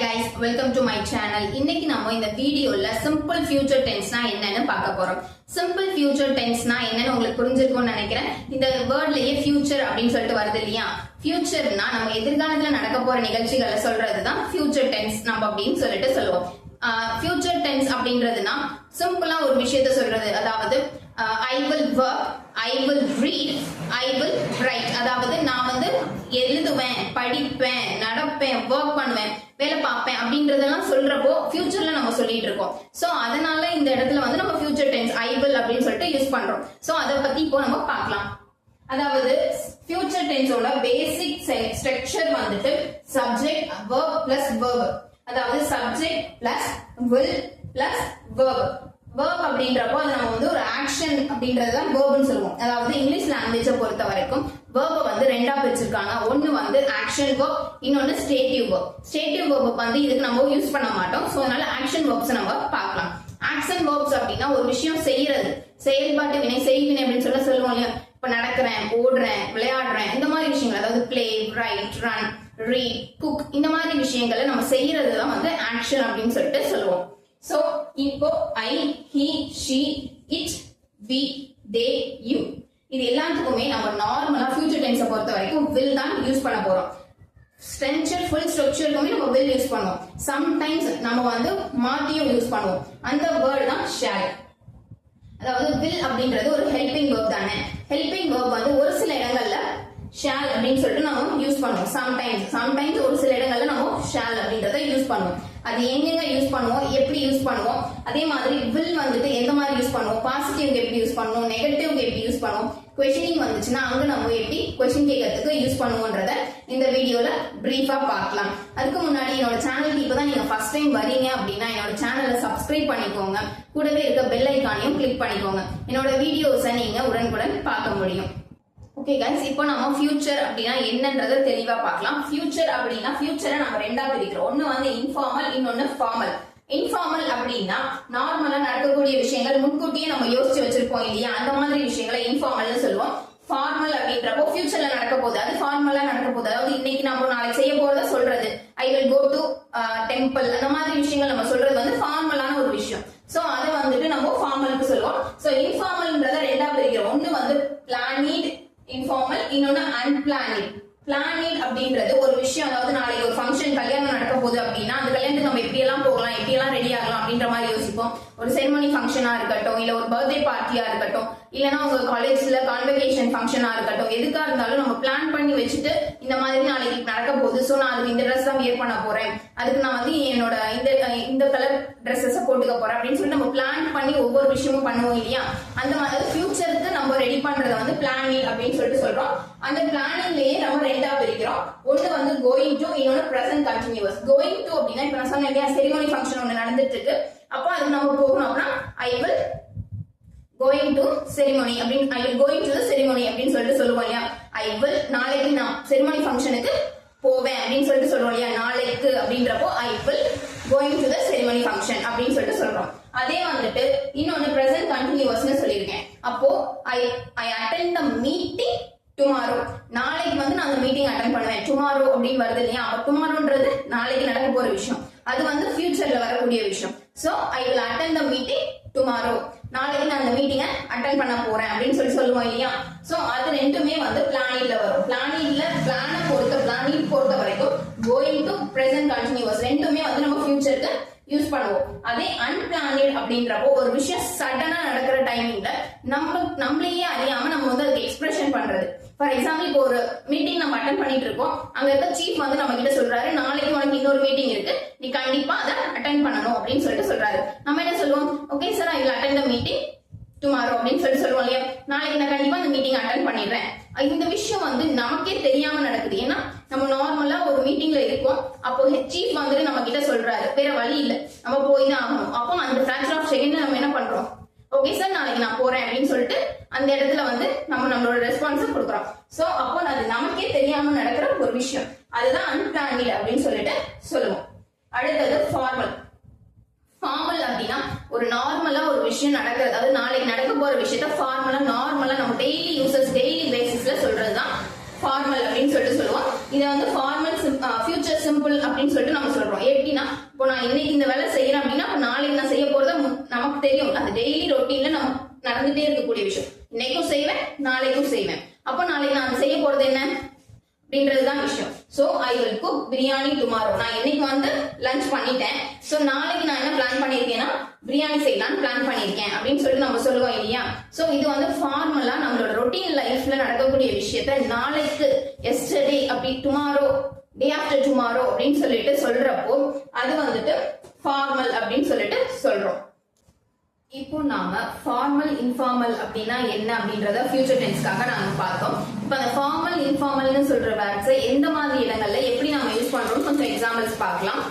guys, welcome to my channel. இன்னைக்கு நம்ம இந்த வீடியோல simple future tenseனா என்னன்னு பார்க்க போறோம். Simple future tenseனா என்னன்னு உங்களுக்கு புரிஞ்சிருக்கும்னு நினைக்கிறேன். இந்த வேர்ட்லயே future அப்படினு சொல்லிட்டு வருது இல்லையா? futureனா நம்ம எதிர்காலத்துல நடக்க போற நிகழ்ச்சிகளை சொல்றதுதான் future tense நம்ம அப்படினு சொல்லிட்டு சொல்லுவோம். future tense அப்படின்றதுனா சிம்பிளா ஒரு விஷயத்தை சொல்றது. அதாவது I will work, I will read, I will write. அதாவது நான் வந்து எழுதுவேன், படிப்பேன், நடப்பேன், ஒர்க் பண்ணுவேன், வேலை பார்ப்பேன் அப்படின்றதெல்லாம் சொல்றப்போ ஃபியூச்சர்ல நம்ம சொல்லிட்டு இருக்கோம். சோ அதனால இந்த இடத்துல வந்து நம்ம ஃபியூச்சர் டென்ஸ் I will அப்படின்னு சொல்லிட்டு யூஸ் பண்றோம். சோ அதை பத்தி இப்போ நம்ம பார்க்கலாம். அதாவது ஃபியூச்சர் டென்ஸோட பேசிக் ஸ்ட்ரக்சர் வந்துட்டு சப்ஜெக்ட், verb பிளஸ் verb. அதாவது subject plus will plus verb. verb அப்படின்றப்போ அது நம்ம வந்து ஒரு ஆக்ஷன் அப்படின்றதுதான் verbன்னு சொல்லுவோம். அதாவது இங்கிலீஷ் லாங்குவேஜை பொறுத்த வரைக்கும் verb வந்து ரெண்டா பிரிச்சிருக்காங்க. ஒன்னு வந்து ஆக்ஷன் verb, இன்னொன்னு ஸ்டேட்டிவ் verb. ஸ்டேட்டிவ் verb வந்து இதுக்கு நம்ம யூஸ் பண்ண மாட்டோம். சோ அதனால ஆக்ஷன் verbs நம்ம பார்க்கலாம். ஆக்ஷன் verbs அப்படின்னா ஒரு விஷயம் செய்யறது, செயல்பாட்டு வினை, செய்வினை அப்படின்னு சொல்லுவோம் இல்லையா? இப்ப நடக்கிறேன், ஓடுறேன், விளையாடுறேன், இந்த மாதிரி விஷயங்கள், அதாவது play, right, run, read, cook, இந்த மாதிரி விஷயங்களை நம்ம செய்யறதுதான் வந்து ஆக்ஷன் அப்படின்னு சொல்லிட்டு சொல்லுவோம். சோ இப்போ I, he, she, it, we, they, you இது எல்லாத்துக்குமே நம்ம நார்மலா ஃபியூச்சர் டென்ஸை பொறுத்த வரைக்கும் will தான் யூஸ் பண்ண போறோம். ஸ்ட்ரக்சர், ஃபுல் ஸ்ட்ரக்சருக்குமே நம்ம will யூஸ் பண்ணுவோம். சம்டைம்ஸ் நம்ம வந்து மாத்தியும் யூஸ் பண்ணுவோம். அந்த வேர்ட் தான் shall. அதாவது will அப்படின்றது ஒரு ஹெல்பிங் verb தானே. ஹெல்பிங் verb வந்து ஒரு சில இடங்கள்ல shall அப்படின்னு சொல்லிட்டு நம்ம யூஸ் பண்ணுவோம். சம்டைம்ஸ் ஒரு சில இடங்கள்ல நம்ம shall அப்படின்றத யூஸ் பண்ணுவோம். அது எங்கெங்க யூஸ் பண்ணுவோம், எப்படி யூஸ் பண்ணுவோம், அதே மாதிரி will வந்துட்டு எந்த மாதிரி யூஸ் பண்ணுவோம், பாசிட்டிவ்க்கு எப்படி யூஸ் பண்ணுவோம், நெகட்டிவ்க்கு எப்படி யூஸ் பண்ணுவோம், கொஸ்டினிங் வந்துச்சுன்னா அங்க நம்ம எப்படி கொஸ்டின் கேட்கறதுக்கு யூஸ் பண்ணுவோம்ன்றத இந்த வீடியோல பிரீஃபா பார்க்கலாம். அதுக்கு முன்னாடி என்னோட சேனலுக்கு இப்பதான் நீங்க ஃபர்ஸ்ட் டைம் வரீங்க அப்படின்னா என்னோட சேனலை சப்ஸ்கிரைப் பண்ணிக்கோங்க. கூடவே இருக்க பெல் ஐகானையும் கிளிக் பண்ணிக்கோங்க. என்னோட வீடியோஸை நீங்க உடனுக்குடன் பார்க்க முடியும். ஓகே கைஸ், இப்போ நம்ம ஃபியூச்சர் அப்படின்னா என்னன்றத தெளிவா பார்க்கலாம். ஃபியூச்சர் அப்படின்னா ஃபியூச்சரை நம்ம ரெண்டா பிரிக்கிறோம். ஒன்னு வந்து இன்ஃபார்மல், இன்னொன்னு ஃபார்மல். இன்ஃபார்மல் அப்படின்னா நார்மலா நடக்கக்கூடிய விஷயங்கள் முன்கூட்டியே நம்ம யோசிச்சு வச்சிருப்போம் இல்லையா, அந்த மாதிரி விஷயங்களை இன்ஃபார்மல்னு சொல்லுவோம். ஃபார்மல் அப்படின்றப்போ ஃபியூச்சர்ல நடக்க போகுது, அது ஃபார்மலா நடக்க போகுது. அதாவது இன்னைக்கு நம்ம நாளைக்கு செய்ய போறத சொல்றது, I will go to temple, அந்த மாதிரி விஷயங்கள் நம்ம சொல்றது வந்து ஃபார்மலான ஒரு விஷயம். சோ அதை வந்துட்டு நம்ம ஃபார்மலுக்கு சொல்லுவோம். சோ இன்ஃபார்மல்ன்றத ரெண்டா பிரிக்கிறோம். ஒன்னு வந்து பிளானிட் இன்ஃபார்மல், இன்னொன்னு அன்பிளானிட். பிளானிட் அப்படின்றது ஒரு விஷயம், அதாவது நாளைக்கு ஒரு ஃபங்க்ஷன், கல்யாணம் நடக்க போகுது அப்படின்னா அந்த கல்யாணத்துக்கு நம்ம எப்படி எல்லாம் போகலாம், எப்படி எல்லாம் ரெடி ஆகலாம் அப்படின்ற மாதிரி யோசிப்போம். ஒரு செரிமனி ஃபங்க்ஷனா இருக்கட்டும், இல்ல ஒரு பர்த்டே பார்ட்டியா இருக்கட்டும், இல்லனா உங்க காலேஜ்ல கான்வெகேஷன் ஃபங்க்ஷனா இருக்கட்டும், எதுக்கா இருந்தாலும் நம்ம பிளான் பண்ணி வச்சுட்டு இந்த மாதிரி நாளைக்கு நடக்க போகுது, சோ நான் அதுக்கு இந்த ட்ரெஸ் தான் வியர் பண்ண போறேன், அதுக்கு நான் வந்து என்னோட இந்த கலர் ட்ரெஸ்ஸஸ் போட்டுக்க போறேன் அப்படின்னு சொல்லி நம்ம பிளான் பண்ணி ஒவ்வொரு விஷயமும் பண்ணுவோம் இல்லையா. அந்த மாதிரி ஃபியூச்சருக்கு நம்ம ரெடி பண்றத வந்து பிளானிங் அப்படின்னு சொல்லிட்டு சொல்றோம். அந்த பிளானிங்லயே நம்ம ரெண்டா பிரிக்கிறோம். ஒன்னு வந்து கோயிங் டு, இன்னொன்னு பிரசன்ட் கண்டினியூஸ். கோயிங் டு அப்படின்னா இப்ப நான் சொன்னேன் இல்லையா, செரிமனி ஃபங்க்ஷன் ஒன்னு நடந்துட்டு இருக்கு, அப்போ அது நம்ம போகணும் அப்படின்னா I will going to ceremony அப்படின்னு, I will going to the ceremony அப்படின்னு சொல்லிட்டு சொல்லுவோம் இல்லையா. ஐ வில் நாளைக்கு நான் செரிமனி ஃபங்க்ஷனுக்கு போவேன் அப்படின்னு சொல்லிட்டு சொல்றோம் இல்லையா, நாளைக்கு அப்படின்றப்போ ஐ will going to the ceremony function அப்படின்னு சொல்லிட்டு சொல்றோம். அதே வந்துட்டு இன்னொன்னு பிரசன்ட் கண்டினியூஸ்னு சொல்லியிருக்கேன். அப்போ ஐ அட்டெண்ட் தி மீட்டிங் டுமாரோ, நாளைக்கு வந்து நான் அந்த மீட்டிங் அட்டெண்ட் பண்ணுவேன். டுமாரோ அப்படின்னு வருது இல்லையா, அப்ப டுமாரோன்றது நாளைக்கு நடக்க போற விஷயம், அது வந்து ஃபியூச்சர்ல வரக்கூடிய விஷயம். So I will attend the meeting tomorrow, நாளைக்கு நான் அந்த மீட்டிங்கை அட்டெண்ட் பண்ண போறேன் அப்படின்னு சொல்லுவோம் இல்லையா. சோ அது ரெண்டுமே வந்து பிளானிங்ல வரும். பிளானிங்ல பிளானிங் பொறுத்த வரைக்கும் கோயிங் டு பிரசன்ட் கண்டினியூஸ் ரெண்டுமே வந்து நம்ம ஃபியூச்சருக்கு யூஸ் பண்ணுவோம். அதே அன்பிளானிட் அப்படின்றப்போ ஒரு விஷயம் சடனா நடக்கிற டைமிங்ல நம்மளையே அறியாம நம்ம வந்து அதுக்கு எக்ஸ்பிரஷன் பண்றது. ஃபார் எக்ஸாம்பிள், இப்போ ஒரு மீட்டிங் நம்ம அட்டெண்ட் பண்ணிட்டு இருக்கோம், அங்க இருக்க சீஃப் வந்து நம்ம கிட்ட சொல்றாரு, நாளைக்கு உனக்கு இன்னொரு மீட்டிங் இருக்கு, நீ கண்டிப்பா அதை அட்டெண்ட் பண்ணணும் அப்படின்னு சொல்லிட்டு சொல்றாரு. நம்ம என்ன சொல்லுவோம், okay sir, I will attend the meeting tomorrow அப்படின்னு சொல்லுவோம் இல்லையா. நாளைக்கு நான் கண்டிப்பா அந்த மீட்டிங் அட்டெண்ட் பண்ணிடுறேன். இந்த விஷயம் வந்து நமக்கே தெரியாம நடக்குது. ஏன்னா நம்ம நார்மலா ஒரு மீட்டிங்ல இருக்கோம், அப்போ சீஃப் வந்துட்டு நம்ம கிட்ட சொல்றாரு, வேற வழி இல்ல, நம்ம போய் தான் ஆகணும். அப்போ அந்த ஃபிராக்ஷன் ஆஃப் செகண்ட்ல நம்ம என்ன பண்றோம், ஓகே சார் நாளைக்கு நான் போறேன் அப்படின்னு சொல்லிட்டு அந்த இடத்துல வந்து நம்மளோட ரெஸ்பான்ஸ் கொடுக்குறோம். சோ அப்போ அது நமக்கே தெரியாம நடக்கிற ஒரு விஷயம், அதுதான் அன்பிளானிட் அப்படின்னு சொல்லிட்டு சொல்லுவோம். அடுத்தது ஃபார்மல். ஃபார்மல் அப்படின்னா ஒரு நார்மலா ஒரு விஷயம் நடக்கிறது, அதாவது நாளைக்கு நடக்க போற விஷயத்த ஃபார்மலா நார்மலா நம்ம டெய்லி யூசஸ், டெய்லி பேசிஸ்ல சொல்றதுதான் ஃபார்மல் அப்படின்னு சொல்லிட்டு சொல்லுவோம். இதை வந்து ஃபார்மல் ஃபியூச்சர் சிம்பிள் அப்படின்னு சொல்லிட்டு நம்ம சொல்றோம். எப்படின்னா இப்போ நான் இன்னைக்கு இந்த வேலை செய்யறேன் அப்படின்னா நாளைக்கு நான் செய்ய போறத நமக்கு தெரியும். அது டெய்லி ரொட்டீன்ல நம்ம நடந்துட்டே இருக்கக்கூடிய விஷயம். இன்னைக்கும் செய்வேன், நாளைக்கும் செய்வேன். அப்ப நாளைக்கு நான் செய்ய போறது என்ன அப்படின்றதுதான் விஷயம். So I will cook biryani tomorrow. நான் இன்னைக்கு வந்து லஞ்ச் பண்ணிட்டேன். சோ நாளைக்கு நான் என்ன பிளான் பண்ணிருக்கேன்னா பிரியாணி செய்யலாம்னு பிளான் பண்ணிருக்கேன் அப்படின்னு சொல்லிட்டு நம்ம சொல்லுவோம் இல்லையா. சோ இது வந்து ஃபார்மலா நம்மளோட ரொட்டீன் லைஃப்ல நடக்கக்கூடிய விஷயத்த நாளைக்கு எஸ்டர்டே அப்படி டுமாரோ டே ஆஃப்டர் டுமாரோ அப்படின்னு சொல்லிட்டு சொல்றப்போ அது வந்துட்டு ஃபார்மல் அப்படின்னு சொல்லிட்டு சொல்றோம். இப்போ நாம ஃபார்மல் இன்ஃபார்மல் அப்படின்னா என்ன அப்படின்றத ஃபியூச்சர் டென்ஸ்க்காக நாங்க பார்த்தோம். இப்போ அந்த ஃபார்மல் இன்ஃபார்மல்னு சொல்ற வேர்ட்ஸை எந்த மாதிரி இடங்கள்ல எப்படி நம்ம யூஸ் பண்றோம் கொஞ்சம் எக்ஸாம்பிள்ஸ் பார்க்கலாம்.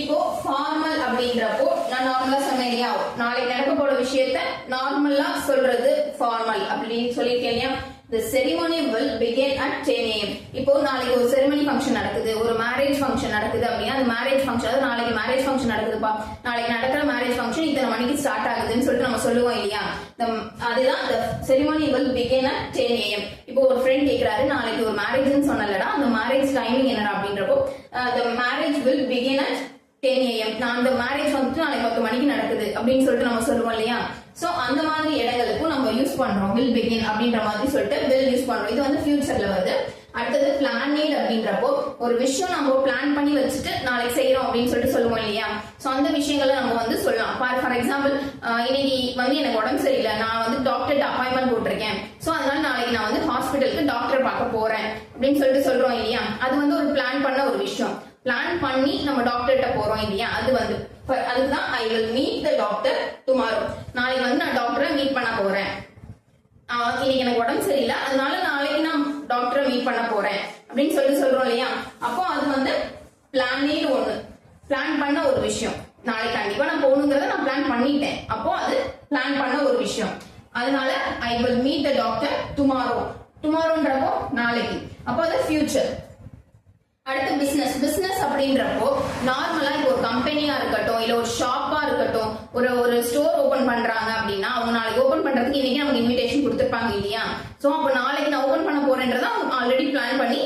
இப்போ ஃபார்மல் அப்படின்றப்போ நான் நார்மலா சொன்னேன் இல்லையா, நாளைக்கு நடக்க போற விஷயத்த நார்மலா சொல்றது ஃபார்மல் அப்படின்னு சொல்லியிருக்கேன் இல்லையா. The ceremony will begin at 10 AM. இப்போ நாளைக்கு ஒரு செரிமனி ஃபங்க்ஷன் நடக்குது, ஒரு மேரேஜ் ஃபங்க்ஷன் நடக்குது அப்படின்னா அந்த மேரேஜ் ஃபங்க்ஷன், அதாவது நாளைக்கு மேரேஜ் ஃபங்க்ஷன் நடக்குதுப்பா, நாளைக்கு நடக்கிற மேரேஜ் ஃபங்க்ஷன் இத்தனை மணிக்கு ஸ்டார்ட் ஆகுதுன்னு சொல்லிட்டு நம்ம சொல்லுவோம் இல்லையா. அதுதான் the ceremony will begin at 10 AM. இப்போ ஒரு ஃப்ரெண்ட் கேக்குறாரு, நாளைக்கு ஒரு மேரேஜ்னு சொன்னலடா, அந்த மேரேஜ் டைமிங் என்னடா அப்படின்றப்போ the marriage will begin at 10 AM. நான் அந்த மேரேஜ் வந்துட்டு நாளைக்கு 10 மணிக்கு நடக்குது அப்படின்னு சொல்லிட்டு நம்ம சொல்லுவோம் இல்லையா. சோ அந்த மாதிரி இடங்களுக்கும் நம்ம யூஸ் பண்றோம் will begin அப்படின்ற மாதிரி சொல்லிட்டு will யூஸ் பண்றோம். இது வந்து ஃபியூச்சர்ல வருது. அடுத்தது பிளானேட் அப்படின்றப்போ ஒரு விஷயம் நம்ம பிளான் பண்ணி வச்சுட்டு நாளைக்கு செய்யறோம் அப்படின்னு சொல்லிட்டு சொல்லுவோம் இல்லையா. சோ அந்த விஷயங்களை நம்ம வந்து சொல்லலாம். ஃபார் எக்ஸாம்பிள் இன்னைக்கு வந்து எனக்கு உடம்பு சரியில்லை, நான் வந்து டாக்டர்கிட்ட அப்பாயின்மெண்ட் போட்டிருக்கேன். சோ அதனால நாளைக்கு நான் வந்து ஹாஸ்பிட்டலுக்கு டாக்டர் பார்க்க போறேன் அப்படின்னு சொல்லிட்டு சொல்றோம் இல்லையா. அது வந்து ஒரு பிளான் பண்ண ஒரு விஷயம். பிளான் பண்ணி நம்ம டாக்டர்கிட்ட போறோம் இல்லையா, அது வந்து அதுதான் ஐ will meet the doctor tomorrow. நாளைக்கு வந்து நான் டாக்டரை மீட் பண்ண போறேன். இன்னைக்கு எனக்கு உடம்பு சரியில்லை, அதனால நாளைக்கு நான் டாக்டரை மீட் பண்ண போறேன் அப்படின்னு சொல்லிட்டு சொல்றோம் இல்லையா. அப்போ அது வந்து பிளானேட் ஒண்ணு, பிளான் பண்ண ஒரு விஷயம். நாளைக்கு கண்டிப்பா நான் போகணுங்கிறத நான் பிளான் பண்ணிட்டேன். அப்போ அது பிளான் பண்ண ஒரு விஷயம். அதனால I will meet the doctor tomorrow. டுமாரோன்றப்போ நாளைக்கு, அப்போ அது ஃபியூச்சர். அடுத்து பிசினஸ். பிசினஸ் அப்படின்றப்போ நார்மலா இப்போ ஒரு கம்பெனியா இருக்கட்டும், இல்ல ஒரு ஷாப்பா இருக்கட்டும், ஒரு ஸ்டோர் ஓபன் பண்றாங்க அப்படின்னா அவங்க நாளைக்கு ஓபன் பண்றதுக்கு இன்னைக்கு நமக்கு இன்விடேஷன் கொடுத்திருப்பாங்க இல்லையா. சோ அப்ப நாளைக்கு நான் ஓபன் பண்ண போறேன்றத அவங்க ஆல்ரெடி பிளான் பண்ணி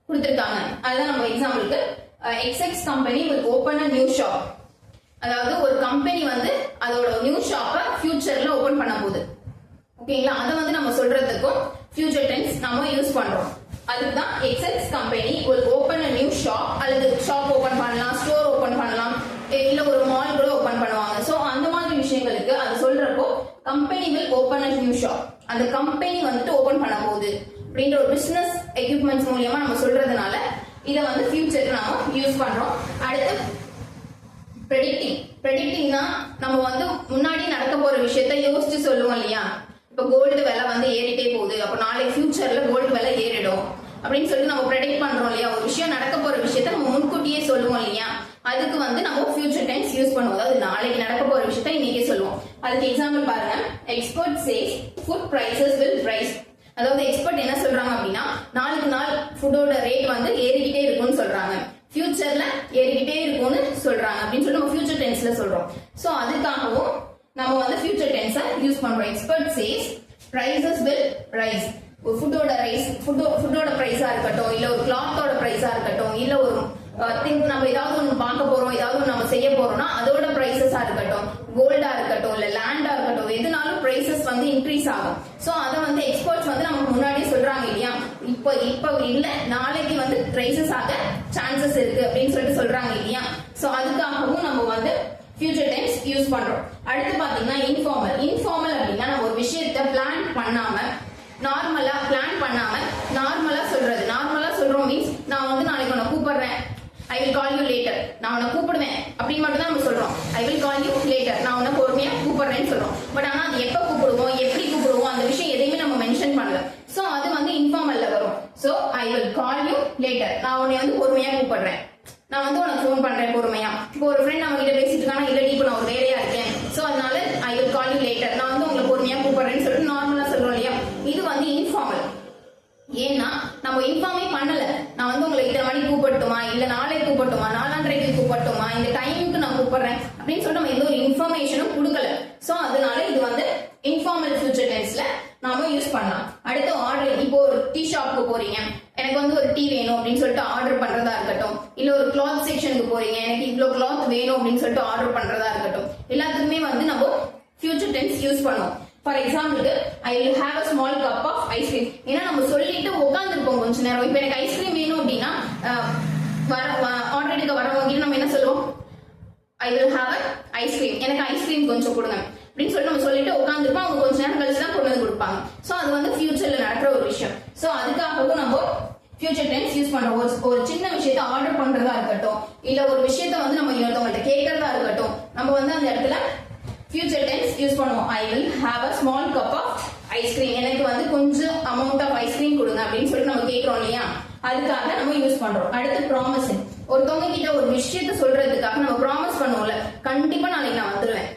கொடுத்திருக்காங்க. அதுதான் நம்ம எக்ஸாம்பிளுக்கு XX company will open a new shop. அதாவது ஒரு கம்பெனி வந்து அதோட நியூ ஷாப்பை ஃபியூச்சர்ல ஓபன் பண்ண போகுது. ஓகேங்களா, அதை வந்து நம்ம சொல்றதுக்கும் ஃபியூச்சர் டென்ஸ் நம்ம யூஸ் பண்றோம். அதுதான் XX company will open a new shop. அல்லது ஷாப் ஓபன் பண்ணலாம், ஸ்டோர் ஓபன் பண்ணலாம், இல்ல ஒரு மால் கூட ஓபன் பண்ணுவாங்க. சோ அந்த மாதிரி விஷயங்களுக்கு அது சொல்றப்போ company will open a new shop. அந்த கம்பெனி வந்துட்டு ஓபன் பண்ண போகுது அப்படின்ற ஒரு பிசினஸ் எக்யூப்மெண்ட்ஸ் மூலியமா நம்ம சொல்றதுனால இத வந்து ஃபியூச்சருக்கு நாம யூஸ் பண்றோம். அடுத்து ப்ரெடிக்டிங். ப்ரெடிக்டிங்னா நம்ம வந்து முன்னாடி நடக்க போற விஷயத்த யோசிச்சு சொல்லுவோம் இல்லையா. இப்ப கோல்டு விலை வந்து ஏறிட்டே போகுது, அப்ப நாளைக்கு ஃபியூச்சர்ல கோல்டு விலை ஏறிடும் அப்படின்னு சொல்லிட்டு நம்ம ப்ரெடிக்ட் பண்றோம் இல்லையா. ஒரு விஷயம் நடக்க போற விஷயத்த நம்ம முன்கூட்டியே சொல்லுவோம் இல்லையா. அதுக்கு வந்து நம்ம ஃபியூச்சர் டென்ஸ் யூஸ் பண்ணுவோம். அதாவது நாளைக்கு நடக்க போற விஷயத்த இன்னைக்கே சொல்லுவோம். அதுக்கு எக்ஸாம்பிள் பாருங்க. Expert says food prices will rise. அதாவது எக்ஸ்பர்ட் என்ன சொல்றாங்க அப்படின்னா நாளுக்கு நாள் ஃபுட்டோட ரேட் வந்து ஏறிக்கிட்டே இருக்கும்னு சொல்றாங்க, ஃபியூச்சர்ல ஏறிக்கிட்டே இருக்கும்னு சொல்றாங்க அப்படின்னு சொல்லி நம்ம ஃபியூச்சர் டென்ஸ்ல சொல்றோம். சோ அதுக்காகவும் நம்ம வந்து ஃபியூச்சர் டென்ஸை யூஸ் பண்றோம். Expert says prices will rise. ஒரு ஃபுட்டோட பிரைஸா இருக்கட்டும், இல்ல ஒரு கிளாத்தோட பிரைஸா இருக்கட்டும், இல்ல ஒரு திங்க் நம்ம ஏதாவது ஒன்று பார்க்க போறோம், ஏதாவது ஒன்று நம்ம செய்ய போறோம்னா அதோட பிரைசஸா இருக்கட்டும், கோல்டா இருக்கட்டும், இல்ல லேண்டா இருக்கட்டும், எதுனாலும் பிரைசஸ் வந்து இன்க்ரீஸ் ஆகும். சோ அதை வந்து எக்ஸ்பர்ட்ஸ் வந்து நமக்கு முன்னாடியே சொல்றாங்க இல்லையா. இப்ப இல்ல நாளைக்கு வந்து பிரைசஸ் ஆக சான்சஸ் இருக்கு அப்படின்னு சொல்லிட்டு சொல்றாங்க இல்லையா. சோ அதுக்காகவும் நம்ம வந்து ஃபியூச்சர் டென்ஸ் யூஸ் பண்றோம். அடுத்து பாத்தீங்கன்னா இன்ஃபார்மல். இன்ஃபார்மல் அப்படின்னா நம்ம ஒரு விஷயத்த பிளான் பண்ணாம நார்மலா சொல்றது. நார்மலா சொல்றோம் மீன்ஸ் நான் வந்து நாளைக்கு உன்னை கூப்பிடுறேன், I will call you later, நான் உன்னை கூப்பிடுவேன் அப்படின்னு மட்டும் தான் நம்ம சொல்றோம். I will call you later, நான் உன்னை பொறுமையா கூப்பிடுறேன்னு சொல்றோம். பட் ஆனா அது எப்ப கூப்பிடுவோம், எப்படி கூப்பிடுவோம், அந்த விஷயம் எதையுமே நம்ம மென்ஷன் பண்ணல. சோ அது வந்து இன்ஃபார்மல்ல வரும். So I will call you later, நான் உன்னை வந்து பொறுமையா கூப்பிடுறேன், நான் வந்து உனக்கு ஃபோன் பண்றேன் பொறுமையா. இப்போ ஒரு ஃப்ரெண்ட் நம்ம கிட்ட பேசிட்டு இருக்காங்க, இல்லடி இப்போ நான் ஒரு வேலையா இருக்கேன், சோ அதனால I will call you later, நான் வந்து உங்களை பொறுமையா கூப்பிடுறேன்னு சொல்லிட்டு நார்மலா சொல்றோம் இல்லையா. இது வந்து இன்ஃபார்மல். ஏன்னா நம்ம இன்ஃபார்மே பண்ணல, நான் வந்து உங்களை இத்தனை மணிக்கு கூப்பிட்டுமா, இல்ல நாளைக்கு கூப்பிட்டுமா, 4:30க்கு கூப்பிட்டுமா, இந்த டைமுக்கு நான் கூப்பிடுறேன் அப்படின்னு சொல்லிட்டு நம்ம எந்த ஒரு இன்ஃபர்மேஷனும் கொடுக்கல. சோ அதனால இது வந்து இன்ஃபார்மல் ஃபியூச்சர் டென்ஸ்ல நாம யூஸ் பண்ணலாம். அடுத்து ஆர்டர், இப்போ ஒரு டீ ஷாப்க்கு போறீங்க, எனக்கு வந்து ஒரு டீ வேணும் அப்படின்னு சொல்லிட்டு ஆர்டர் பண்றதா இருக்கட்டும், இல்ல ஒரு கிளாத் செக்ஷனுக்கு போறீங்க, எனக்கு இவ்வளவு கிளாத் வேணும் அப்படின்னு சொல்லிட்டு ஆர்டர் பண்றதா இருக்கட்டும், எல்லாத்துக்குமே வந்து நம்ம ஃபியூச்சர் டென்ஸ் யூஸ் பண்ணுவோம். ஃபார் எக்ஸாம்பிளுக்கு I will have a small cup of ice cream. ஏன்னா நம்ம சொல்லிட்டு உட்காந்துருப்போம் கொஞ்ச நேரம். இப்போ எனக்கு ஐஸ்கிரீம் வேணும் அப்படின்னா ஆர்டர் எடுக்க வரவங்க நம்ம என்ன சொல்லுவோம், ஐ வில் ஹேவ் அ ஐஸ்கிரீம், எனக்கு ஐஸ்கிரீம் கொஞ்சம் கொடுங்க அப்படின்னு சொல்லிட்டு நம்ம சொல்லிட்டு உட்காந்துருப்போம். அவங்க கொஞ்ச நேரம் கழிச்சு தான் கொண்டு வந்து கொடுப்பாங்க. ஸோ அது வந்து ஃபியூச்சர்ல நடக்கிற ஒரு விஷயம். ஸோ அதுக்காகவும் நம்ம ஃபியூச்சர் டென்ஸ் யூஸ் பண்றோம். ஒரு சின்ன விஷயத்த ஆர்டர் பண்றதா இருக்கட்டும், இல்ல ஒரு விஷயத்த வந்து நம்ம இன்னொருத்தவங்கள்ட்ட கேட்கறதா இருக்கட்டும், நம்ம வந்து அந்த இடத்துல ஃபியூச்சர் டென்ஸ் யூஸ் பண்ணுவோம். I will have a small cup of ice cream, எனக்கு வந்து கொஞ்சம் அமௌண்ட் ஆஃப் ஐஸ்கிரீம் கொடுங்க அப்படின்னு சொல்லிட்டு நம்ம கேட்கிறோம் இல்லையா, அதுக்காக நம்ம யூஸ் பண்றோம். அடுத்து ப்ராமிசிங். ஒருத்தவங்க கிட்ட ஒரு விஷயத்த சொல்றதுக்காக நம்ம ப்ராமிஸ் பண்ணுவோம்ல, கண்டிப்பா நாளைக்கு நான் வந்துடுவேன்,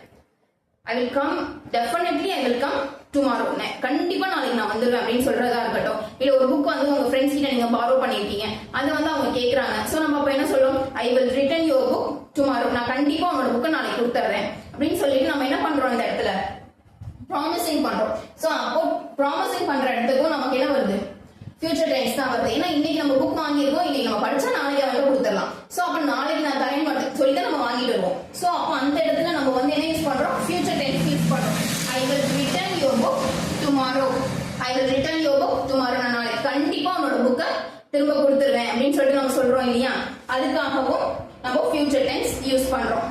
I will come, definitely I will come tomorrow, கண்டிப்பா நாளைக்கு நான் வந்துடுவேன் அப்படின்னு சொல்றதா இருக்கட்டும். இல்ல ஒரு புக் வந்து உங்க ஃப்ரெண்ட்ஸ் கிட்ட நீங்க பாரோ பண்ணிருக்கீங்க, அது வந்து அவங்க கேக்குறாங்க. சோ நம்ம அப்ப என்ன சொல்றோம், I will return your book tomorrow, நான் கண்டிப்பா உங்களோட புக்கை நாளைக்கு கொடுத்துறேன் அப்படின்னு சொல்லிட்டு நம்ம என்ன பண்றோம், இந்த இடத்துல ப்ராமிசிங் பண்றோம். சோ அப்போ ப்ராமிசிங் பண்ற இடத்துக்கும் நமக்கு என்ன வருது, ஃபியூச்சர் டென்ஸ் தான் வருது. ஏன்னா இன்னைக்கு நம்ம புக் வாங்கியிருக்கோம், இன்னைக்கு நம்ம படிச்சா நாளைக்கு அவங்கள்ட்ட கொடுத்துடலாம். சோ அப்ப நாளைக்கு நான் தரேன் மட்டும் சொல்லி தான் நம்ம வாங்கிட்டு வருவோம். சோ அப்போ அந்த இடத்துல நம்ம வந்து என்ன யூஸ் பண்றோம், ஃபியூச்சர் டென்ஸ் யூஸ் பண்றோம். I will return your book tomorrow, I will return your book tomorrow, நான் நாளைக்கு கண்டிப்பா உன்னோட புக்கை திரும்ப கொடுத்துருவேன் அப்படின்னு சொல்லிட்டு நம்ம சொல்றோம் இல்லையா, அதுக்காகவும் நம்ம ஃபியூச்சர் டென்ஸ் யூஸ் பண்றோம்.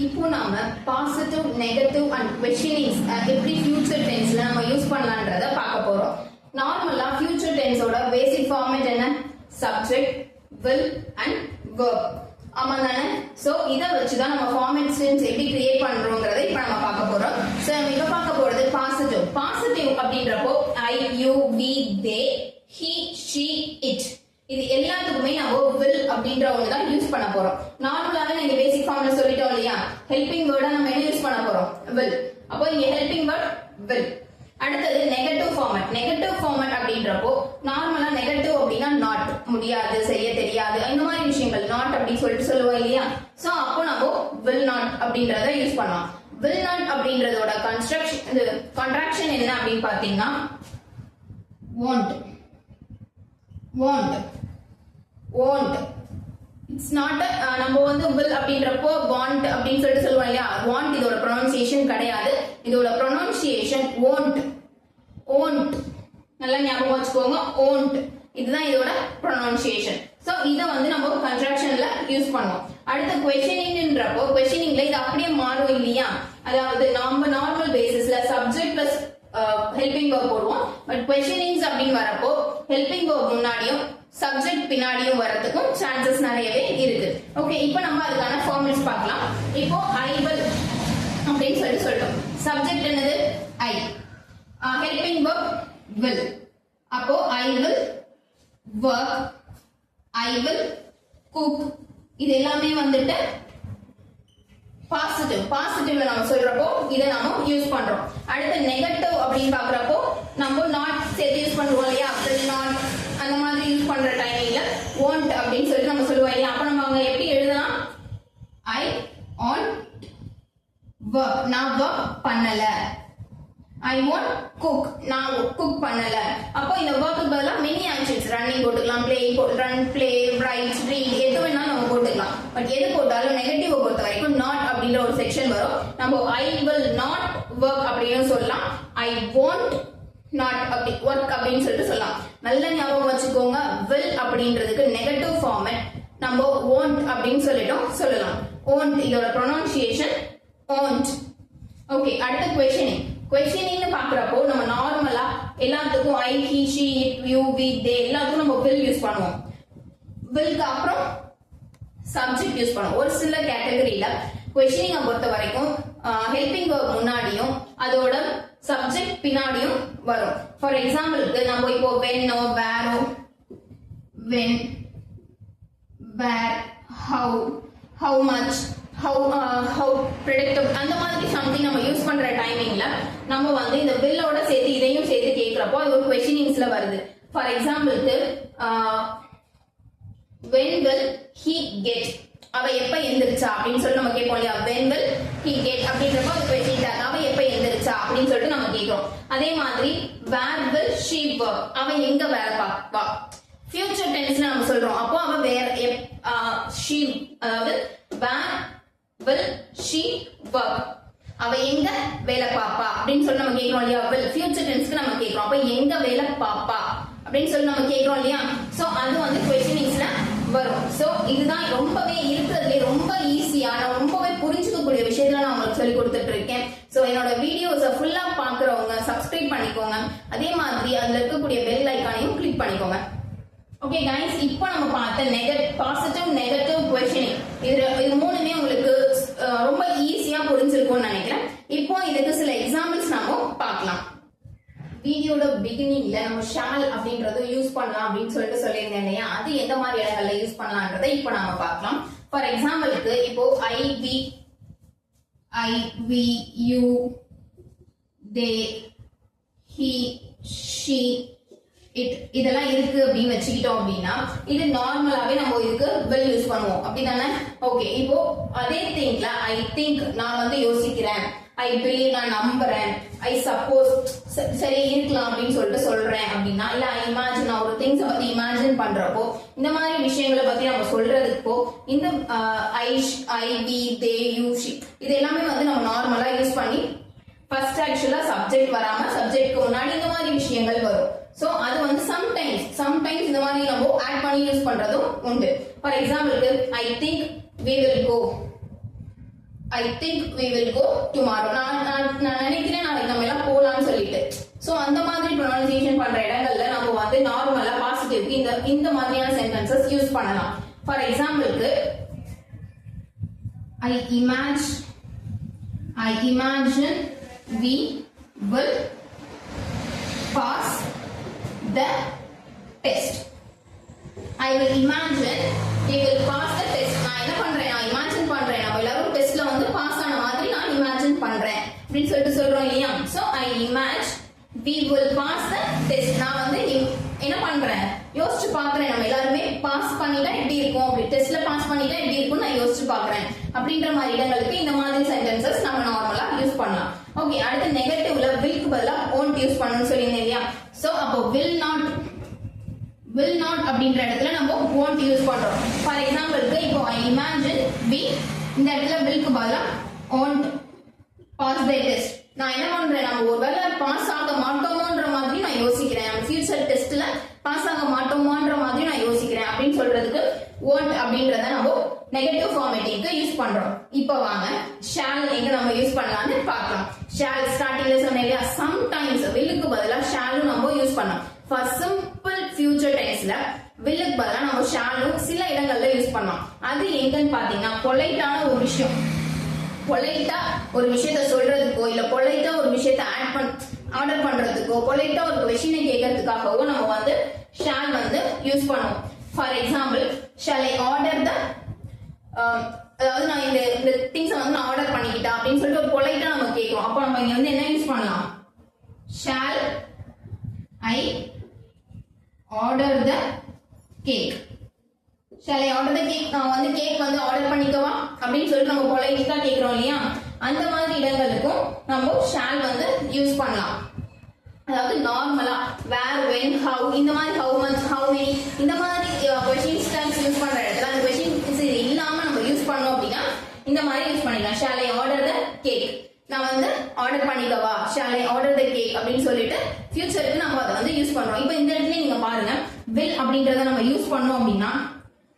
இப்போ நாம பாசிட்டிவ், நெகட்டிவ் அண்ட் கொஸ்டினிங்ஸ் எப்படி ஃபியூச்சர் டென்ஸ்ல நம்ம யூஸ் பண்ணலாம்ன்றத பார்க்க போறோம். நார்மலா ஃபியூச்சர் டென்ஸோட பேசிக் ஃபார்மேட் என்ன, சப்ஜெக்ட், வில் அண்ட் வெர்ப். ஆமா தானே? சோ இத வச்சுதான் நம்ம ஃபார்மேட் ஸ்ட்ரீம்ஸ் எப்படி கிரியேட் பண்றோம்ங்கறத இப்ப நம்ம பார்க்க போறோம். சோ நம்ம இப்ப பார்க்க போறது பாசிட்டிவ். பாசிட்டிவ் அப்படின்றப்போ I, you, we, they, he, she, it, இது எல்லாத்துக்குமே நம்ம will அப்படின்ற ஒன்று தான் யூஸ் பண்ண போறோம். நார்மலாவே நீங்க பேசிக் ஃபார்ம்ல சொல்லிட்டோம் இல்லையா, ஹெல்பிங் வேர்டா நம்ம என்ன யூஸ் பண்ண போறோம், will. அப்போ இங்க ஹெல்பிங் வேர்ட் will. அடுத்தது நெகட்டிவ் ஃபார்மேட். நெகட்டிவ் ஃபார்மேட் அப்படின்றப்போ நார்மலா நெகட்டிவ் அப்படின்னா நாட், முடியாது, செய்ய தெரியாது, இந்த மாதிரி விஷயங்கள் நாட் அப்படின்னு சொல்லிட்டு சொல்லுவோம் இல்லையா. சோ அப்போ நம்ம will not அப்படின்றத யூஸ் பண்ணலாம். will not அப்படின்றதோட கான்ட்ராக்ஷன் என்ன அப்படின்னு பாத்தீங்கன்னா won't. won't won't it's not. நம்ம வந்து will அப்படின்றப்போ want அப்படின்னு சொல்லிட்டு சொல்லுவோம் இல்லையா, want இதோட ப்ரொனன்சியேஷன் கிடையாது, இதோட ப்ரொனன்சியேஷன் won't. won't நல்லா ஞாபகம் வச்சுக்கோங்க, won't இதுதான் இதோட ப்ரொனன்சியேஷன். சோ இத வந்து நம்ம கன்ஸ்ட்ரக்ஷன்ல யூஸ் பண்ணுவோம். அடுத்து கொஸ்டினிங்ன்றப்போ கொஸ்டினிங்ல இது அப்படியே மாறும் இல்லையா, அதாவது நம்ம நார்மல் பேசிஸ்ல சப்ஜெக்ட் பிளஸ் ஹெல்பிங் வேர்ப் போடுவோம். பட் கொஸ்டினிங்ஸ் அப்படின்னு வரப்போ ஹெல்பிங் வேர்ப் முன்னாடியும் சப்ஜெக்ட் பின்னாடியும் வரதுக்கும் சான்சஸ் நிறையவே இருக்கு. ஓகே, இப்போ நம்ம அதுக்கான ஃபார்முலாஸ் பார்க்கலாம். இப்போ ஐ வில் அப்படின்னு சொல்லிட்டோம். சப்ஜெக்ட் என்னது, ஐ. Helping verb will. அப்போ I will work, I will cook, இது எல்லாமே வந்துட்டு பாசிட்டிவ். பாசிட்டிவ்ல நம்ம சொல்றப்போ இதை நாம யூஸ் பண்றோம். அடுத்து நெகட்டிவ் அப்படின்னு பாக்குறப்போ நம்ம நாட் சேர்த்து யூஸ் பண்ணுவோம் இல்லையா, will not அந்த மாதிரி யூஸ் பண்ற டைம்ல won't அப்படின்னு சொல்லி நம்ம சொல்லுவோம் இல்லையா. அப்ப நம்ம அங்க எப்படி எழுதலாம், I won't work, நான் work பண்ணல. I won't cook, நான் cook பண்ணல. அப்போ இந்த workக்கு பதிலா many actions, running போட்டுக்கலாம், playing, run, play, write, read, எது வேணாலும் நம்ம போட்டுக்கலாம். பட் எது போட்டாலும் நெகட்டிவ் பொறுத்த வரைக்கும் not அப்படின்ற ஒரு செக்ஷன் வரும். நம்ம I will not work அப்படின்னு சொல்லலாம், I won't not அப்படி work அப்படின்னு சொல்லிட்டு சொல்லலாம். நல்ல ஞாபகம் வச்சுக்கோங்க, will அப்படின்றதுக்கு நெகட்டிவ் ஃபார்மேட் நம்ம won't அப்படின்னு சொல்லிட்டோம் சொல்லலாம். won't இதோட ப்ரொனன்சியேஷன் won't. ஓகே, அடுத்து கொஸ்டினிங். கொஸ்டினிங்னு பாக்குறப்போ நம்ம நார்மலா எல்லாத்துக்கும் I, he, she, it, you, we, they எல்லாத்துக்கும் நம்ம will யூஸ் பண்ணுவோம். willக்கு அப்புறம் சப்ஜெக்ட் யூஸ் பண்ணுவோம். ஒரு சில கேட்டகரியில கொஸ்டினிங்கை பொறுத்த வரைக்கும் ஹெல்பிங் வேர்ப் முன்னாடியும் அதோட சப்ஜெக்ட் பின்னாடியும் வரும். ஃபார் எக்ஸாம்பிளுக்கு நம்ம இப்போ வென்னோ, வேரோ, when, where, how much, how predictable அந்த மாதிரி சம்திங் நம்ம யூஸ் பண்ற டைமிங்ல நம்ம வந்து இந்த வில்லோட சேர்த்து இதையும் சேர்த்து கேட்கிறப்போ அது ஒரு கொஸ்டினிங்ஸ்ல வருது. ஃபார் எக்ஸாம்பிளுக்கு when will he get, அவ எப்ப எந்திரிச்சா அப்படின்னு சொல்லி நம்ம கேட்போம் இல்லையா, when will he get அப்படின்றப்போ அது கொஸ்டின் டாக், அவ எப்ப எந்திரிச்சா செஞ்சா அப்படின்னு சொல்லிட்டு நம்ம கேக்குறோம். அதே மாதிரி where will she work, அவ எங்க வேலை பார்ப்பா. ஃபியூச்சர் டென்ஸ்ல நம்ம சொல்றோம், அப்போ அவ she, அதாவது where will she work, அவ எங்க வேலை பாப்பா அப்படின்னு சொல்லி நம்ம கேக்குறோம் இல்லையா. ஃபியூச்சர் டென்ஸ்க்கு நம்ம கேக்குறோம், அப்ப எங்க வேலை பாப்பா அப்படின்னு சொல்லி நம்ம கேக்குறோம் இல்லையா. சோ அது வந்து கொஸ்டினிங்ஸ்ல வரும். சோ இதுதான் ரொம்பவே இருக்கிறதுலே ரொம்ப ஈஸியான ரொம்பவே புரிஞ்சுக்கக்கூடிய விஷயத்துல நான் உங்களுக்கு சொல்லி கொடுத்துட்டு இருக்கேன். சோ என்னோட வீடியோஸை ஃபுல்லா பாக்குறவங்க சப்ஸ்கிரைப் பண்ணிக்கோங்க. அதே மாதிரி அதுல இருக்கக்கூடிய பெல் ஐக்கானையும் கிளிக் பண்ணிக்கோங்க. ஓகே கைஸ், இப்போ நம்ம பார்த்த பாசிட்டிவ் நெகட்டிவ் கொஸ்டினிங் இது மூணுமே உங்களுக்கு ரொம்ப ஈஸியா புரிஞ்சிருக்கும்னு நினைக்கிறேன். இப்போ இதுக்கு சில எக்ஸாம்பிள்ஸ் நாம பார்க்கலாம். வீடியோட பிகினிங்ல நம்ம ஷால் அப்படின்றது யூஸ் பண்ணலாம் அப்படின்னு சொல்லிட்டு சொல்லியிருந்தேன் இல்லையா, அது எந்த மாதிரி இடங்கள்ல யூஸ் பண்ணலாம்ன்றதை இப்போ நாம பார்க்கலாம். ஃபார் எக்ஸாம்பிளுக்கு இப்போ I, we, you, they, he, she, இதெல்லாம் இருக்கு அப்படின்னு வச்சுக்கிட்டோம் அப்படின்னா இது நார்மலாவே நம்ம இதுக்கு will யூஸ் பண்ணுவோம் அப்படிதானே. ஓகே, இப்போ அதே திங்க்ல I think நான் வந்து யோசிக்கிறேன், I believe நான் நம்புறேன், I suppose சரி இருக்கலாம் அப்படின்னு சொல்லிட்டு சொல்றேன் அப்படின்னா, இல்ல I imagine நான் ஒரு திங்ஸ் பத்தி இமேஜின் பண்றப்போ இந்த மாதிரி விஷயங்களை பத்தி நம்ம சொல்றதுக்கோ இந்த I, we, they, you, she இது எல்லாமே வந்து நம்ம நார்மலா யூஸ் பண்ணி ஃபர்ஸ்ட் ஆக்சுவலா சப்ஜெக்ட் வராம சப்ஜெக்ட்க்கு முன்னாடி இந்த மாதிரி விஷயங்கள் வரும். சோ அது வந்து சம்டைம்ஸ் இந்த மாதிரி நம்ம ஆட் பண்ணி யூஸ் பண்றதும் உண்டு. ஃபார் எக்ஸாம்பிளுக்கு I think we will go tomorrow, நான் நினைக்கிறேன் நாளைக்கு நம்ம எல்லாம் போலாம்னு சொல்லிட்டு. சோ அந்த மாதிரி ப்ரொனன்சியேஷன் பண்ற இடங்கள்ல நம்ம வந்து நார்மலா பாசிட்டிவ்க்கு இந்த மாதிரியான சென்டென்சஸ் யூஸ் பண்ணலாம். ஃபார் எக்ஸாம்பிளுக்கு I imagine we will pass the test. I will imagine we will pass the test. நான் என்ன பண்றேன், நான் இமேஜின் பண்றேன் நம்ம எல்லாரும் டெஸ்ட்ல வந்து பாஸ் ஆன மாதிரி நான் இமேஜின் பண்றேன் அப்படின்னு சொல்லிட்டு சொல்றோம் இல்லையா. So I imagine we will pass the test. நான் வந்து என்ன பண்றேன், யோசிச்சு பாக்குறேன் நம்ம எல்லாருமே பாஸ் பண்ணிட்டா எப்படி இருக்கும், அப்படி டெஸ்ட்ல பாஸ் பண்ணிட்டா எப்படி இருக்கும் நான் யோசிச்சு பாக்குறேன் அப்படின்ற மாதிரி இடங்களுக்கு இந்த மாதிரி சென்டென்சஸ் நம்ம நார்மலா யூஸ் பண்ணலாம். ஓகே, அடுத்து நெகட்டிவ்ல willக்கு பதிலா won't யூஸ் பண்ணணும்னு சொல்லியிருந்தேன் இல்லையா. சோ அப்போ will not அப்படின்ற இடத்துல நம்ம won't யூஸ் பண்றோம். ஃபார் எக்ஸாம்பிளுக்கு இப்போ I imagine we இந்த இடத்துல willக்கு பதிலா won't pass the test. நான் என்ன பண்றேன், நம்ம ஒருவேளை பாஸ் ஆக மாட்டோமோன்ற மாதிரி நான் யோசிக்கிறேன், நம்ம ஃபியூச்சர் டெஸ்ட்ல பாஸ் ஆக மாட்டோமோன்ற மாதிரி நான் யோசிக்கிறேன் அப்படின்னு சொல்றதுக்கு won't அப்படின்றத நம்ம நெகட்டிவ் ஃபார்மேட்டிங்க்கு யூஸ் பண்றோம். இப்போ வாங்க ஷால் எங்க நம்ம யூஸ் பண்ணலாம்னு பார்க்கலாம். ஷால் ஸ்டார்டிங்ல சொன்னேன் இல்லையா, சம்டைம்ஸ் willக்கு பதிலா ஷாலும் நம்ம யூஸ் பண்ணலாம். ஃபார் சிம்பிள் ஃபியூச்சர் டென்ஸ்ல willக்கு பதிலா நம்ம ஷாலும் சில இடங்கள்ல யூஸ் பண்ணலாம். அது எங்கன்னு பாத்தீங்கன்னா பொலைட்டான ஒரு விஷயம், பொலைட்டா ஒரு விஷயத்த சொல்றதுக்கோ இல்ல பொலைட்டா ஒரு விஷயத்த ஆர்டர் பண்றதுக்கோ பொலைட்டா ஒரு கொஸ்டினை கேட்கறதுக்காகவோ நம்ம வந்து ஷால் வந்து யூஸ் பண்ணுவோம். For example shawl I order த, அதாவது நான் இந்த திங்ஸ் வந்து நான் ஆர்டர் பண்ணிக்கிட்டா அப்படின்னு சொல்லிட்டு ஒரு பொலைட்டா நம்ம கேட்கிறோம். அப்போ நம்ம இங்க வந்து என்ன யூஸ் பண்ணலாம், shawl I order the cake, shawl I order the cake, நான் வந்து கேக் வந்து ஆர்டர் பண்ணிக்கவா அப்படின்னு சொல்லிட்டு நம்ம பொலைட்டா கேட்கிறோம் இல்லையா. அந்த மாதிரி இடங்களுக்கும் நம்ம ஷால் வந்து யூஸ் பண்ணலாம். அதாவது நார்மலா வேர், வென், ஹவு இந்த மாதிரி ஹவு மச், ஹவு மெனி இந்த மாதிரி கொஸ்டின்ஸ் டைம்ஸ் யூஸ் பண்ற இடத்துல அந்த கொஸ்டின்ஸ் இல்லாம நம்ம யூஸ் பண்ணோம் அப்படின்னா இந்த மாதிரி யூஸ் பண்ணிக்கலாம். Shall I order the cake, நான் வந்து ஆர்டர் பண்ணிக்கவா, shall I order the cake அப்படின்னு சொல்லிட்டு ஃபியூச்சருக்கு நம்ம அதை வந்து யூஸ் பண்றோம். இப்போ இந்த இடத்துல நீங்க பாருங்க, will அப்படின்றத நம்ம யூஸ் பண்ணோம் அப்படின்னா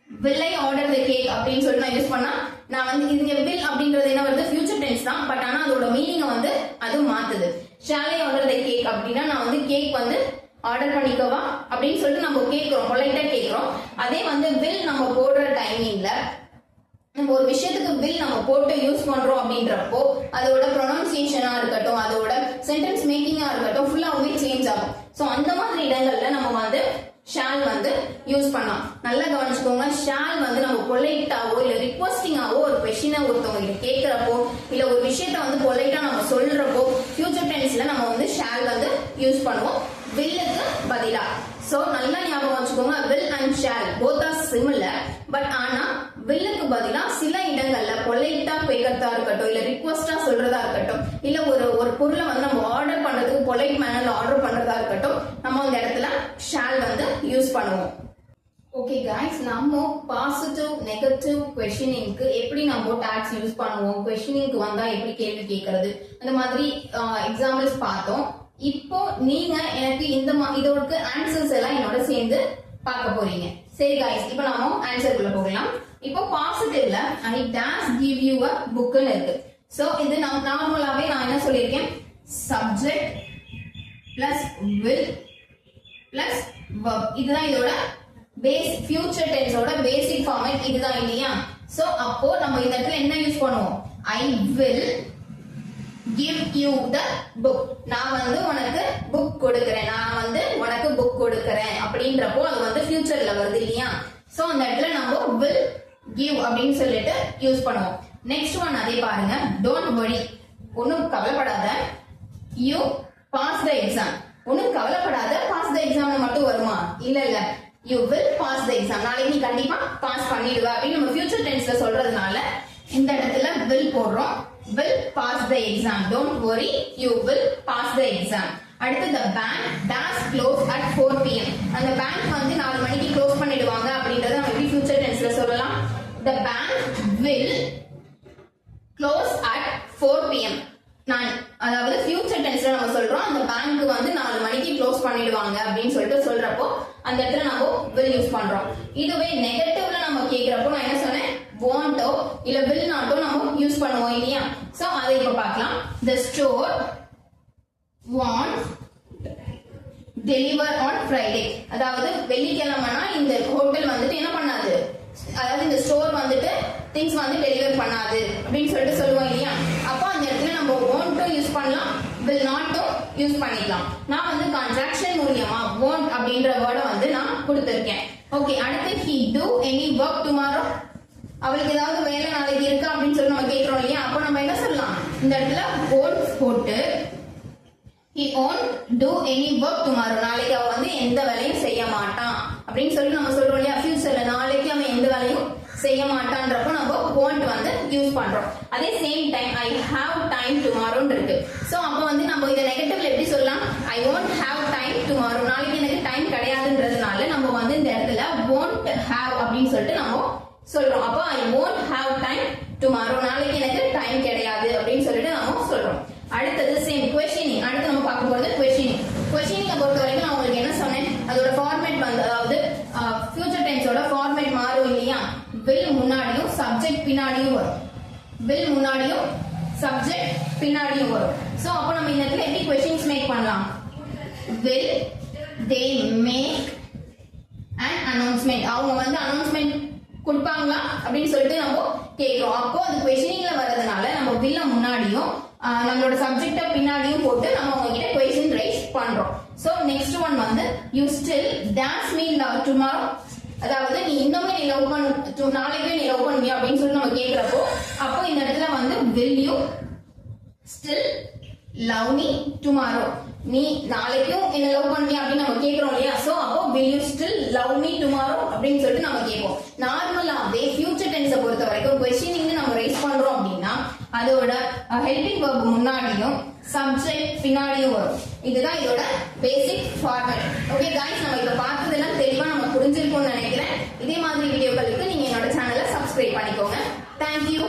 will I order the cake அப்படின்னு சொல்லிட்டு நான் யூஸ் பண்ணா நான் வந்து இங்க will அப்படின்றது என்ன வருது, ஃபியூச்சர் டென்ஸ் தான், பட் ஆனா அதோட மீனிங் வந்து அது மாத்துது. shall I order the cake அப்படின்னா நான் வந்து கேக் வந்து ஆர்டர் பண்ணிக்கவா அப்படின்னு சொல்லிட்டு நம்ம கேட்கிறோம், பொலைட்டா கேட்கிறோம். அதே வந்து will நம்ம போடுற டைமிங்ல நம்ம ஒரு விஷயத்துக்கு will நம்ம போட்டு யூஸ் பண்றோம் அப்படின்றப்போ அதோட ப்ரொனன்சியேஷனா இருக்கட்டும், அதோட சென்டென்ஸ் மேக்கிங்கா இருக்கட்டும், ஃபுல்லாவே சேஞ்ச் ஆகும். சோ அந்த மாதிரி இடங்கள்ல நம்ம வந்து ஷால் வந்து யூஸ் பண்ணலாம். நல்லா கவனிச்சுக்கோங்க, ஷால் வந்து நம்ம பொலைட்டாவோ இல்ல ரிக்வெஸ்டிங்காவோ ஒரு கொஸ்டினை ஒருத்தவங்க கேட்கிறப்போ இல்ல ஒரு விஷயத்த வந்து பொலைட்டா நம்ம சொல்றப்போ ஃபியூச்சர் டென்ஸ்ல நம்ம வந்து ஷால் வந்து யூஸ் பண்ணுவோம் willக்கு பதிலா. சோ நல்லா ஞாபகம் வச்சுக்கோங்க, will and shall both are similar, but ஆனா வில்லுக்கு பதிலா சில இடங்கள்ல பொலைட்டா கேட்கறதா இருக்கட்டும், இல்ல ரிக்வஸ்டா சொல்றதா இருக்கட்டும், இல்ல ஒரு பொருளை வந்து நம்ம ஆர்டர் பண்றதுக்கு பொலைட் மேனர்ல ஆர்டர் பண்றதா இருக்கட்டும், நம்ம அந்த இடத்துல ஷால் வந்து யூஸ் பண்ணுவோம். ஓகே गाइस, நம்ம பாசிட்டிவ் நெகட்டிவ் क्वेश्चनिंगக்கு எப்படி நம்ம டாக்ஸ் யூஸ் பண்ணுவோம், क्वेश्चनिंगக்கு வந்தா எப்படி கேள்வி கேட்கிறது, அந்த மாதிரி எக்ஸாம்பிள்ஸ் பார்த்தோம். இப்போ நீங்க எனக்கு இதோட ஆன்சர்ஸ் எல்லாம் என்னோட சேர்ந்து பார்க்க போறீங்க. சரி गाइस, இப்போ நாம ஆன்சருக்குள்ள போகலாம். இப்போ பாசிட்டிவ்ல ஐ டாஷ் கிவ் யூ a bookன்னு இருக்கு. சோ இது நார்மலாவே நான் என்ன சொல்லிருக்கேன், subject plus will plus verb. இதுதான் இதோட ஃபியூச்சர் டென்ஸோட பேசிக் ஃபார்மேட் இதுதான் இல்லையா? சோ அப்போ நம்ம இந்த இடத்துல என்ன யூஸ் பண்ணுவோம், I will give you the book. நான் வந்து உனக்கு புக் கொடுக்கிறேன், நான் வந்து உனக்கு புக் கொடுக்கிறேன் அப்படின்றப்போ அது வந்து ஃபியூச்சர்ல வருது இல்லையா? சோ அந்த இடத்துல நம்ம will give அப்படின்னு சொல்லிட்டு யூஸ் பண்ணுவோம். நெக்ஸ்ட் ஒன் அதே பாருங்க, don't worry, ஒன்னும் கவலைப்படாத, you pass the exam. ஒன்னும் கவலைப்படாத, pass the exam மட்டும் வருமா? இல்ல you will pass the exam. நாளைக்கு நீ கண்டிப்பா பாஸ் பண்ணிடுவ அப்படின்னு நம்ம ஃபியூச்சர் டென்ஸ்ல சொல்றதுனால இந்த இடத்துல will போடுறோம். will pass the exam. Don't worry, you will pass the exam. அடுத்து the bank does close at 4 pm. அந்த பேங்க் வந்து 4 மணிக்கு க்ளோஸ் பண்ணிடுவாங்க அப்படின்றத நம்ம எப்படி ஃபியூச்சர் டென்ஸ்ல சொல்லலாம், the bank will close at 4 pm. நான் அதாவது ஃபியூச்சர் டென்ஸ்ல நம்ம சொல்றோம் அந்த பேங்க் வந்து 4 மணிக்கு க்ளோஸ் பண்ணிடுவாங்க அப்படின்னு சொல்லிட்டு சொல்றப்போ அந்த இடத்துல நம்ம will யூஸ் பண்றோம். இதுவே நெகட்டிவ்ல நம்ம கேக்குறப்போ நான் என்ன சொன்னேன், won't-ஓ இல்ல will not-ஓ நம்ம யூஸ் பண்ணுவோம் இல்லையா? சோ அதை இப்ப பார்க்கலாம். the store won't deliver on Friday. அதாவது வெள்ளிக்கிழமைனா இந்த ஹோட்டல் வந்துட்டு என்ன பண்ணாது, அதாவது இந்த ஸ்டோர் வந்துட்டு திங்ஸ் வந்து டெலிவர் பண்ணாது அப்படின்னு சொல்லிட்டு சொல்லுவோம் இல்லையா? அப்போ அந்த இடத்துல நம்ம won't யூஸ் பண்ணலாம், will not யூஸ் பண்ணிக்கலாம். நான் வந்து கான்ட்ராக்ஷன் மூலமா won't அப்படின்ற வேர்டை வந்து நான் கொடுத்திருக்கேன். ஓகே, அடுத்து he do any work tomorrow. அவளுக்கு ஏதாவது வேலை நாளைக்கு இருக்கா அப்படின்னு சொல்லி நம்ம கேட்கிறோம் இல்லையா? அப்போ நம்ம என்ன சொல்லலாம், இந்த இடத்துல won't போட்டு he won't do any work tomorrow. நாளைக்கு அவ வந்து எந்த வேலையும் செய்ய மாட்டான் அப்படின்னு சொல்லி நம்ம சொல்றோம் இல்லையா? ஃபியூச்சர்ல நாளைக்கு அவன் எந்த வேலையும் செய்ய மாட்டான்றப்போ நம்ம won't வந்து யூஸ் பண்றோம். அதே same time I have time tomorrow இருக்கு. சோ அப்ப வந்து நம்ம இத நெகட்டிவ்ல எப்படி சொல்லலாம், I won't have time tomorrow. நாளைக்கு எனக்கு டைம் கிடையாதுன்றதுனால நம்ம வந்து இந்த இடத்துல won't have அப்படின்னு சொல்லிட்டு நம்ம சொல்றோம். அப்போ I won't have time tomorrow. நாளைக்கு எனக்கு டைம் கிடையாது அப்படின்னு சொல்லிட்டு நம்ம சொல்றோம். அடுத்தது சேம் questioning. அடுத்து நம்ம பார்க்க போறது questioning. questioning பொறுத்த வரைக்கும் நான் உங்களுக்கு என்ன சொன்னேன், அதோட ஃபார்மேட் வந்து அதாவது ஃபியூச்சர் டென்ஸோட ஃபார்மேட் மாறும் இல்லையா? will முன்னாடியும் சப்ஜெக்ட் பின்னாடியும் வரும், will முன்னாடியும் சப்ஜெக்ட் பின்னாடியும் வரும். சோ அப்போ நம்ம இந்த இடத்துல எப்படி questions மேக் பண்ணலாம், will they make an announcement. அவங்க வந்து அனௌன்ஸ்மெண்ட் கொடுப்பாங்களா அப்படின்னு சொல்லிட்டு நம்ம கேக்குறோம். அப்போ அது questioningல வரதுனால நம்ம will முன்னாடியும் நம்மளோட சப்ஜெக்ட பின்னாடியும் போட்டு நம்ம அவங்க கிட்ட क्वेश्चन ரைஸ் பண்றோம். சோ நெக்ஸ்ட் ஒன் வந்து you still dash me love tomorrow. அதாவது நீ இன்னுமே நீ லவ் பண்ண நாளைக்கே நீ லவ் பண்ணுவியா அப்படின்னு சொல்லி நம்ம கேக்குறப்போ அப்போ இந்த இடத்துல வந்து will you still love me tomorrow. நீ நாளைக்கும் என்ன லவ் பண்ணுவியா அப்படின்னு நம்ம கேக்குறோம் இல்லையா? சோ அப்போ will you still love me tomorrow அப்படின்னு சொல்லிட்டு நம்ம கேட்போம். நார்மலாவே ஃபியூச்சர் டென்ஸை பொறுத்த வரைக்கும் questioning நம்ம ரைஸ் பண்றோம் அப்படின்னா அதோட ஹெல்பிங் verb முன்னாடியும் சப்ஜெக்ட் பின்னாடியும் வரும். இதுதான் இதோட பேசிக் ஃபார்மேட். ஓகே गाइस, நம்ம இப்ப பார்த்ததெல்லாம் தெளிவா நம்ம புரிஞ்சிருக்கும்னு நினைக்கிறேன். இதே மாதிரி வீடியோக்களுக்கு நீங்க என்னோட சேனலை சப்ஸ்கிரைப் பண்ணிக்கோங்க. Thank you.